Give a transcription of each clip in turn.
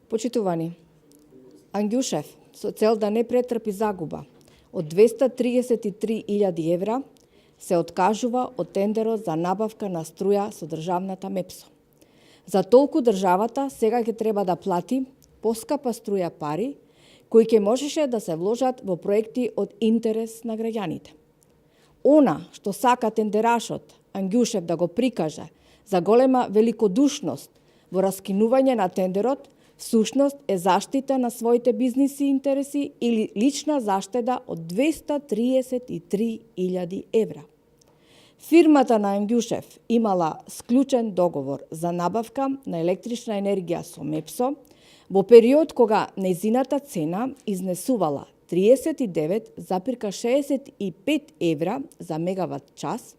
Почитувани, Ангјушев, со цел да не претрпи загуба од 233.000 евра, се откажува од тендерот за набавка на струја со државната МЕПСО. За толку државата сега ќе треба да плати поскапа струја пари, кои ќе можеше да се вложат во проекти од интерес на граѓаните. Она што сака тендерашот Ангјушев да го прикаже за голема великодушност во раскинување на тендерот, всушност е заштита на своите бизниси интереси или лична заштеда од 233.000 евра. Фирмата на Ангјушев имала склучен договор за набавка на електрична енергија со МЕПСО во период кога нејзината цена изнесувала 39,65 евра за мегават час.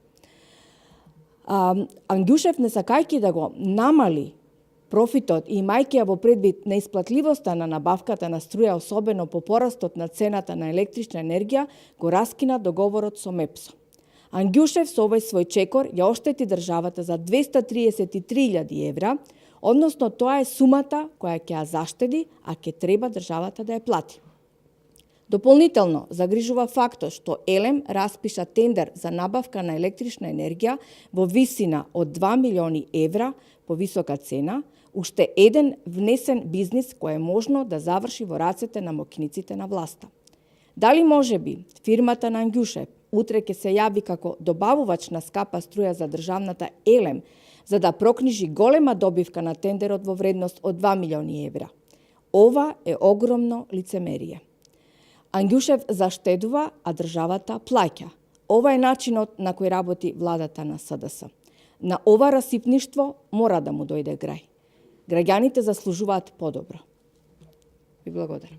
Ангјушев, не сакајќи да го намали профитот и имајќи ја во предвид неисплатливоста на набавката на струја, особено по порастот на цената на електрична енергија, го раскина договорот со МЕПСО. Ангјушев со овој свој чекор ја оштети државата за 233.000 евра, односно тоа е сумата која ќе ја заштеди, а ќе треба државата да ја плати. Дополнително загрижува фактот што Елем распиша тендер за набавка на електрична енергија во висина од 2 милиони евра по висока цена, уште еден внесен бизнис кој е можно да заврши во рацете на моќниците на власта. Дали можеби фирмата на Ангјушев утре ќе се јави како добавувач на скапа струја за државната Елем, за да прокнижи голема добивка на тендерот во вредност од 2 милиони евра? Ова е огромно лицемерие. Ангјушев заштедува, а државата плаќа. Ова е начинот на кој работи владата на СДС. На ова расипништво мора да му дојде крај. Граѓаните заслужуваат подобро. Ви благодарам.